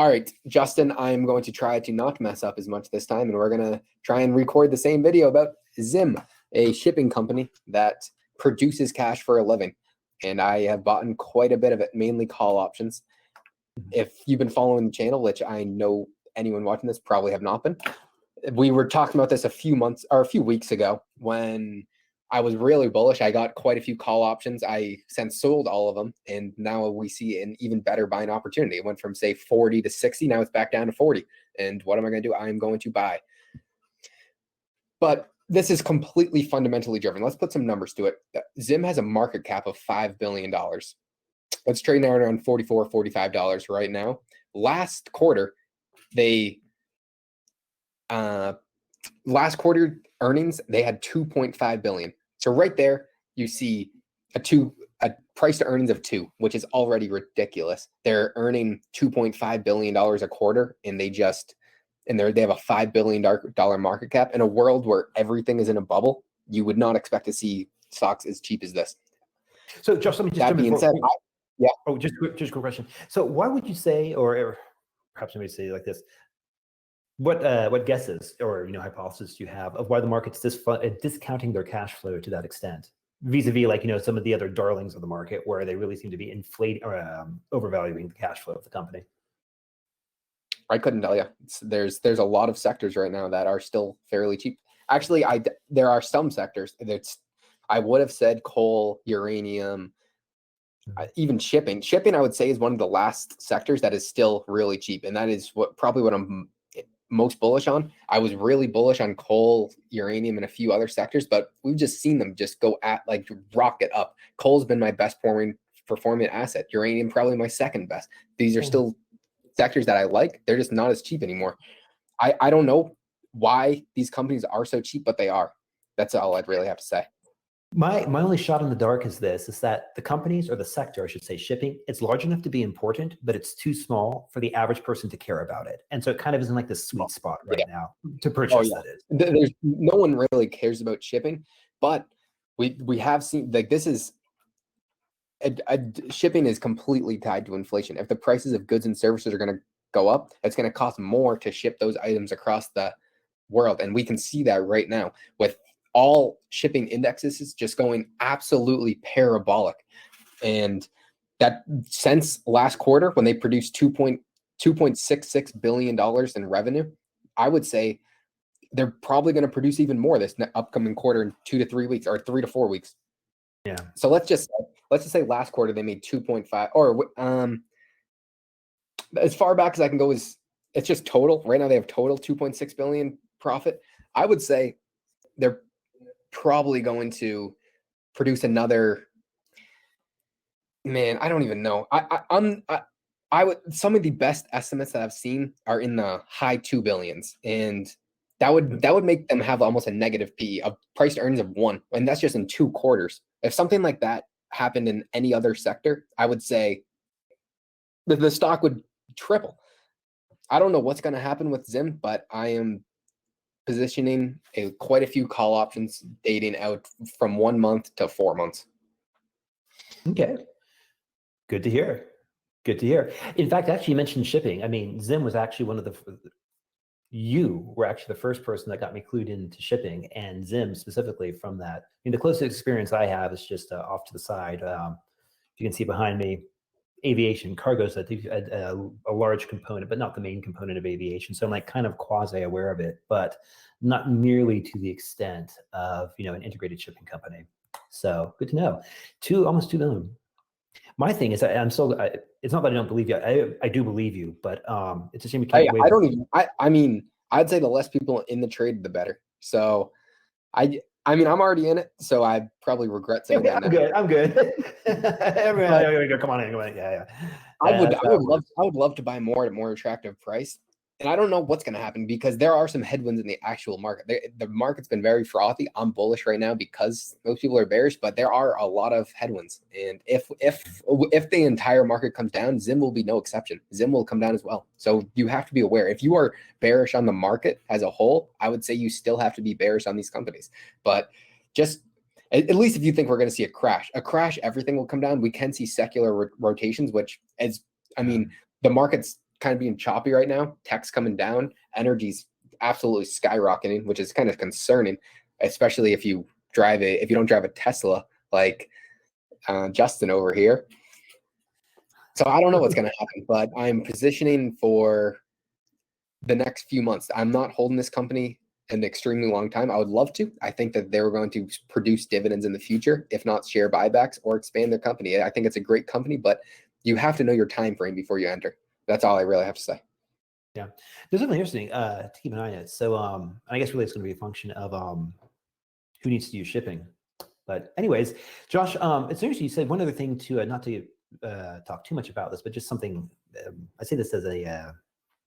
All right, Justin, I'm going to try to not mess up as much this time, and we're going to try and record the same video about ZIM, a shipping company that produces cash for a living. And I have bought in quite a bit of it, mainly call options. If you've been following the channel, which I know anyone watching this probably have not been, we were talking about this a few weeks ago when I was really bullish. I got quite a few call options. I since sold all of them, and now we see an even better buying opportunity. It went from, say, 40 to 60. Now it's back down to 40. And what am I going to do? I'm going to buy. But this is completely fundamentally driven. Let's put some numbers to it. ZIM has a market cap of $5 billion. It's trading out around $44, $45 right now. Last quarter, last quarter earnings, they had 2.5 billion. So right there, you see a price to earnings of 2, which is already ridiculous. They're earning $2.5 billion a quarter, and they have a $5 billion market cap. In a world where everything is in a bubble, you would not expect to see stocks as cheap as this. So Josh, let me just that being said, yeah. Oh, just a quick question. So why would you say, or perhaps somebody say it like this, what guesses or hypothesis do you have of why the market's discounting their cash flow to that extent, vis-a-vis like some of the other darlings of the market where they really seem to be inflating or overvaluing the cash flow of the company? I couldn't tell you. There's a lot of sectors right now that are still fairly cheap. Actually, there are some sectors that's, I would have said coal, uranium, even shipping. Shipping, I would say, is one of the last sectors that is still really cheap, and that is probably what I'm most bullish on. I was really bullish on coal, uranium, and a few other sectors, but we've just seen them just go at like rocket up. Coal's been my best performing asset. Uranium probably my second best. These are still sectors that I like. They're just not as cheap anymore. I don't know why these companies are so cheap, but they are. That's all I'd really have to say. My only shot in the dark is that the companies, or the sector, I should say, shipping, it's large enough to be important, but it's too small for the average person to care about it. And so it kind of isn't like the sweet spot right now to purchase. That is. There's no one really cares about shipping, but we have seen, like, this is shipping is completely tied to inflation. If the prices of goods and services are going to go up, it's going to cost more to ship those items across the world. And we can see that right now with all shipping indexes is just going absolutely parabolic. And that since last quarter, when they produced $2.66 billion in revenue, I would say they're probably going to produce even more this upcoming quarter in 2 to 3 weeks, or 3 to 4 weeks. Yeah. So let's just say last quarter they made 2.5, or as far back as I can go is it's just total. Right now they have total 2.6 billion profit. I would say they're probably going to produce another. Man, I don't even know. I would, some of the best estimates that I've seen are in the high 2 billions, and that would make them have almost a negative PE, a price to earnings of 1, and that's just in 2 quarters. If something like that happened in any other sector, I would say that the stock would triple. I don't know what's going to happen with ZIM, but I am positioning quite a few call options dating out from 1 month to 4 months. Okay. Good to hear. Good to hear. In fact, actually, you mentioned shipping. I mean, ZIM was actually you were actually the first person that got me clued into shipping, and ZIM specifically from that. I mean, the closest experience I have is just off to the side. You can see behind me, aviation, cargo's a large component, but not the main component of aviation. So I'm like kind of quasi aware of it, but not nearly to the extent of, an integrated shipping company. So good to know. Almost 2 million. My thing is, it's not that I don't believe you. I do believe you, but it's a shame we can't wait. I mean, I'd say the less people in the trade, the better. So I mean, I'm already in it, so I probably regret saying that. I'm good. Come on in. Yeah. I would love to buy more at a more attractive price. And I don't know what's going to happen because there are some headwinds in the actual market. The market's been very frothy. I'm bullish right now because most people are bearish, but there are a lot of headwinds. And if the entire market comes down, ZIM will be no exception. ZIM will come down as well. So you have to be aware. If you are bearish on the market as a whole, I would say you still have to be bearish on these companies. But just at least if you think we're going to see a crash, everything will come down. We can see secular rotations, which is, I mean, the market's kind of being choppy right now. Tech's coming down. Energy's absolutely skyrocketing, which is kind of concerning, especially if you don't drive a Tesla like Justin over here. So I don't know what's going to happen, but I'm positioning for the next few months. I'm not holding this company an extremely long time. I would love to. I think that they were going to produce dividends in the future, if not share buybacks or expand their company. I think it's a great company, but you have to know your time frame before you enter. That's all I really have to say. Yeah, there's something interesting to keep an eye on. So, I guess really it's going to be a function of who needs to use shipping. But anyways, Josh, it's interesting. You said one other thing to not to talk too much about this, but just something. I say this as a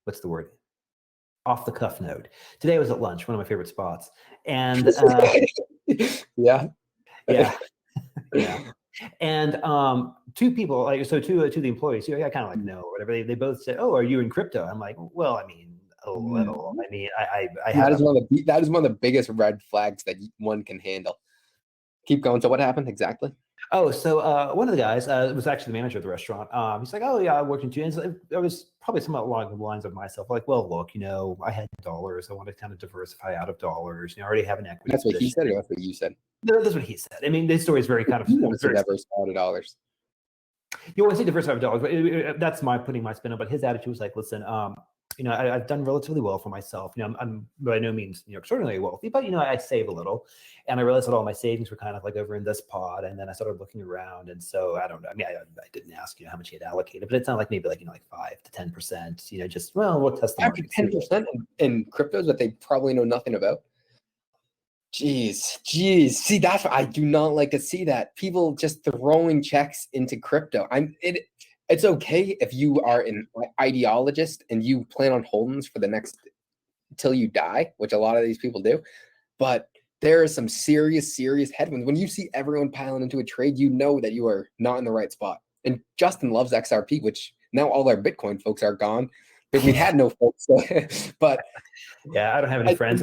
what's the word? Off the cuff note. Today I was at lunch, one of my favorite spots, and yeah, yeah, yeah. And two people, like two of the employees, I kind of like know or whatever. They both said, "Oh, are you in crypto?" I'm like, "Well, I mean, a little. I mean, I have." That is one of the biggest red flags that one can handle. Keep going. So what happened exactly? Oh, so one of the guys was actually the manager of the restaurant. He's like, "Oh yeah, I worked in June." I was probably somewhat along the lines of myself, like, "Well, look, I had dollars. I want to kind of diversify out of dollars. I already have an equity." That's what he said, or that's what you said? No, that's what he said. I mean, this story is very kind of very diversify out of dollars. You want to say diversify out of dollars, but that's putting my spin on. But his attitude was like, "Listen, I've done relatively well for myself. I'm by no means, extraordinarily wealthy, but, I save a little. And I realized that all my savings were kind of like over in this pot. And then I started looking around. And so I don't know. I mean, I didn't ask, how much he had allocated, but it sounded like maybe like 5 to 10%, just, well, we'll test the market. 10% in cryptos that they probably know nothing about. Jeez. See, that's what I do not like to see, that people just throwing checks into crypto. It's okay if you are an ideologist and you plan on holding for the next till you die, which a lot of these people do. But there are some serious headwinds. When you see everyone piling into a trade, you know that you are not in the right spot. And Justin loves XRP, which now all our Bitcoin folks are gone. But we had no folks. So, but yeah, I don't have any friends.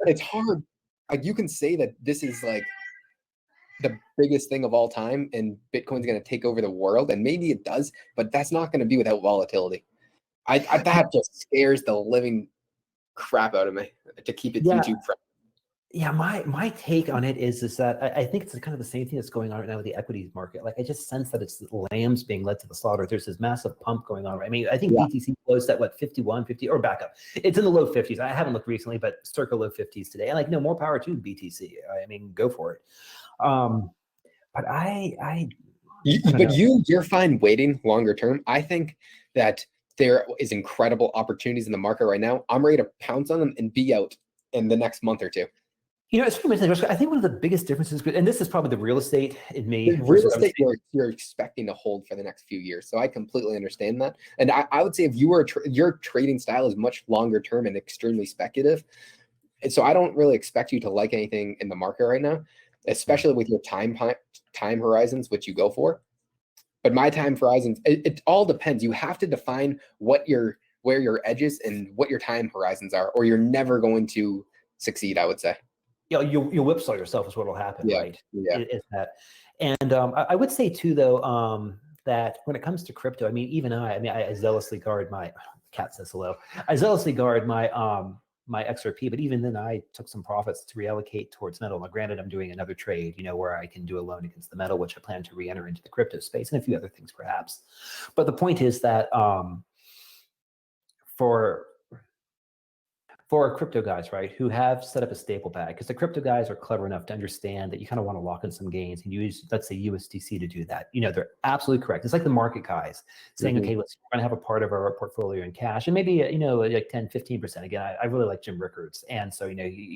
It's hard. Like, you can say that this is like the biggest thing of all time and Bitcoin's going to take over the world, and maybe it does, but that's not going to be without volatility. That just scares the living crap out of me, to keep it YouTube friendly. Yeah, my take on it is that I think it's kind of the same thing that's going on right now with the equities market. Like, I just sense that it's lambs being led to the slaughter. There's this massive pump going on. Right? I mean, I think BTC closed at 51, 50, or back up. It's in the low 50s. I haven't looked recently, but circa low 50s today. And more power to BTC. I mean, go for it. But you're fine waiting longer term. I think that there is incredible opportunities in the market right now. I'm ready to pounce on them and be out in the next month or two. It's pretty much. I think one of the biggest differences, and this is probably the real estate in me. The real estate you're expecting to hold for the next few years, so I completely understand that. And I would say if you were your trading style is much longer term and extremely speculative, and so I don't really expect you to like anything in the market right now, especially with your time horizons, which you go for. But my time horizons, it all depends. You have to define where your edges and what your time horizons are, or you're never going to succeed, I would say. You'll whipsaw yourself is what will happen, right? Yeah. Is that, and I would say too, though, that when it comes to crypto, I mean, even I zealously guard my cat says hello. I zealously guard my my XRP, but even then, I took some profits to reallocate towards metal. Now, granted, I'm doing another trade, where I can do a loan against the metal, which I plan to re-enter into the crypto space, and a few other things, perhaps. But the point is that for crypto guys, right, who have set up a staple bag, because the crypto guys are clever enough to understand that you kind of want to lock in some gains and use, let's say, USDC to do that. They're absolutely correct. It's like the market guys saying, okay, we're going to have a part of our portfolio in cash, and maybe, like 10, 15%. Again, I really like Jim Rickards. And so,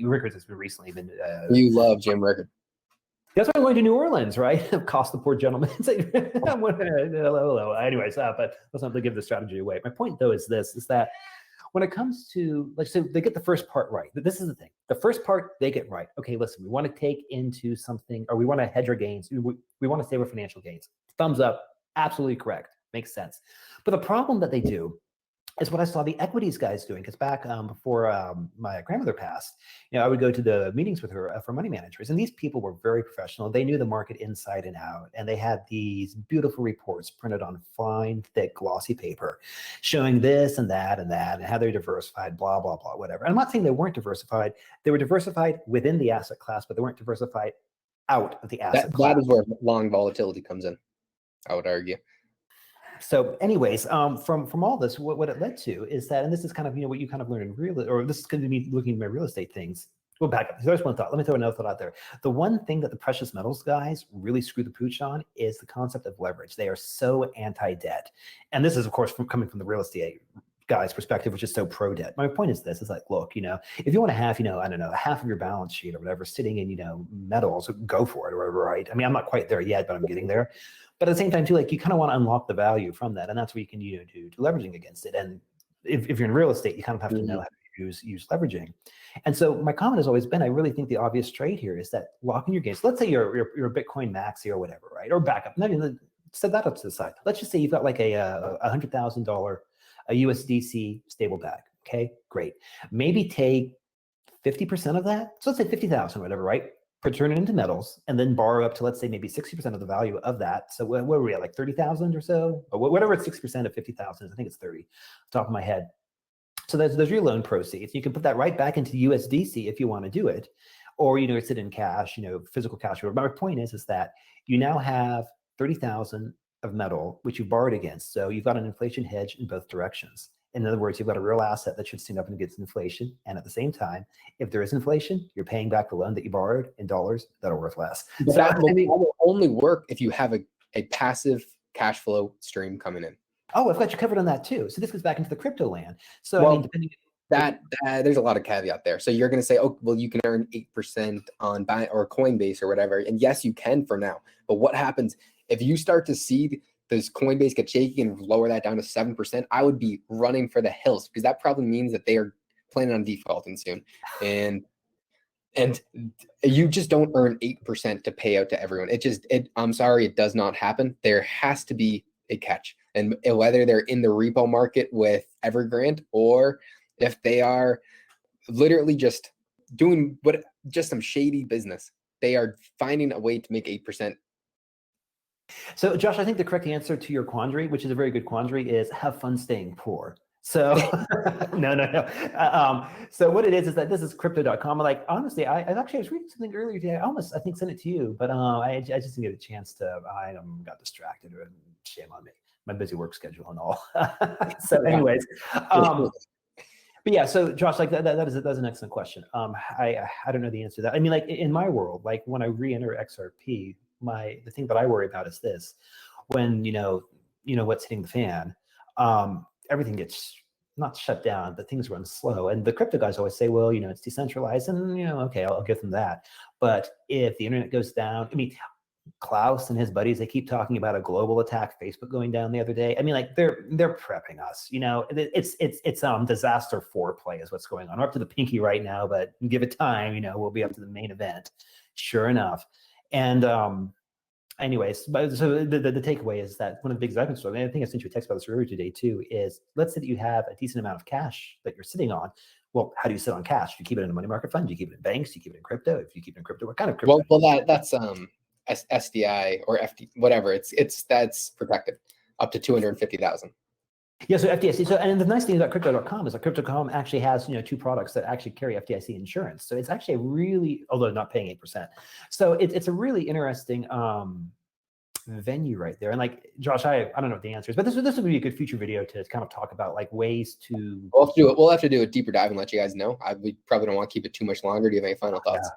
Rickards has recently been. You love Jim Rickards. That's why I'm going to New Orleans, right? Cost the poor gentleman. Hello. Anyways, but let's not give the strategy away. My point, though, is that when it comes to, like, so they get the first part right. But this is the thing. The first part, they get right. Okay, listen, we want to take into something, or we want to hedge our gains. We want to save our financial gains. Thumbs up. Absolutely correct. Makes sense. But the problem that they do is what I saw the equities guys doing. Because back before my grandmother passed, I would go to the meetings with her for money managers, and these people were very professional. They knew the market inside and out, and they had these beautiful reports printed on fine, thick, glossy paper, showing this and that and that, and how they're diversified, blah blah blah, whatever. And I'm not saying they weren't diversified; they were diversified within the asset class, but they weren't diversified out of the asset class. That is where long volatility comes in, I would argue. So anyways, from all this, what it led to is that, and this is kind of, what you kind of learn in real, or this is going to be looking at my real estate things. Well, back up. There's one thought. Let me throw another thought out there. The one thing that the precious metals guys really screw the pooch on is the concept of leverage. They are so anti-debt. And this is, of course, coming from the real estate guy's perspective, which is so pro-debt. My point is this, is like, look, if you want to have, I don't know, half of your balance sheet or whatever sitting in, metals, go for it, right? I mean, I'm not quite there yet, but I'm getting there. But at the same time, too, like, you kind of want to unlock the value from that. And that's where you can, do leveraging against it. And if you're in real estate, you kind of have to know how to use leveraging. And so my comment has always been, I really think the obvious trade here is that locking your gains. Let's say you're a Bitcoin maxi or whatever, right? Or backup. Not even set that up to the side. Let's just say you've got like a $100,000 a USDC stable bag. Okay, great. Maybe take 50% of that. So let's say 50,000, whatever, right? Turn it into metals, and then borrow up to, let's say, maybe 60% of the value of that. So what were we at, like 30,000 or so? Or whatever it's 6% of 50,000 is, I think it's 30, top of my head. So there's your loan proceeds. You can put that right back into USDC if you want to do it, or, sit in cash, physical cash. But my point is that you now have 30,000 of metal, which you borrowed against. So you've got an inflation hedge in both directions. In other words, you've got a real asset that should stand up against inflation. And at the same time, if there is inflation, you're paying back the loan that you borrowed in dollars that are worth less. But that will only work if you have a passive cash flow stream coming in. Oh, I've got you covered on that too. So this goes back into the crypto land. So I mean, depending that there's a lot of caveat there. So you're going to say, oh, well, you can earn 8% on or Coinbase or whatever. And yes, you can for now. But what happens if you start to see does Coinbase get shaky and lower that down to 7%? I would be running for the hills, because that probably means that they are planning on defaulting soon. And you just don't earn 8% to pay out to everyone. I'm sorry, it does not happen. There has to be a catch. And whether they're in the repo market with Evergrande, or if they are literally just doing just some shady business, they are finding a way to make 8%. So, Josh, I think the correct answer to your quandary, which is a very good quandary, is have fun staying poor. So, no. So what it is that this is crypto.com. Like, honestly, I was reading something earlier today. I think sent it to you, but I just didn't get a chance to. I got distracted. Shame on me. My busy work schedule and all. So, anyways, but yeah. So, Josh, like that's an excellent question. I don't know the answer to that. I mean, like in my world, like when I re-enter XRP, the thing that I worry about is this: when what's hitting the fan, everything gets not shut down, but things run slow. And the crypto guys always say, well, it's decentralized, and okay, I'll give them that. But if the internet goes down, I mean, Klaus and his buddies, they keep talking about a global attack, Facebook going down the other day. I mean, like they're prepping us. It's disaster foreplay is what's going on. We're up to the pinky right now, but give it time, we'll be up to the main event. Sure enough. And anyways, so the takeaway is that one of the big I've been, I think I sent you a text about this earlier today too, is let's say that you have a decent amount of cash that you're sitting on. Well, how do you sit on cash? Do you keep it in a money market fund? Do you keep it in banks? Do you keep it in crypto? If you keep it in crypto, what kind of crypto? Well, that's SDI or FD, whatever. That's protected up to 250,000. Yeah, so FDIC. So, and the nice thing about crypto.com is that crypto.com actually has, two products that actually carry FDIC insurance. So it's actually really, although not paying 8%. So it's a really interesting venue right there. And like, Josh, I don't know what the answer is, but this would be a good future video to kind of talk about like ways to. We'll have to do a deeper dive and let you guys know. We probably don't want to keep it too much longer. Do you have any final thoughts?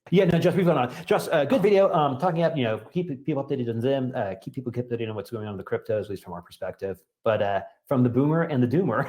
Yeah, no, Josh, we've gone on. Josh, good video. Talking up, keep people updated on ZIM, keep people updated on what's going on in the cryptos, at least from our perspective. But from the boomer and the doomer,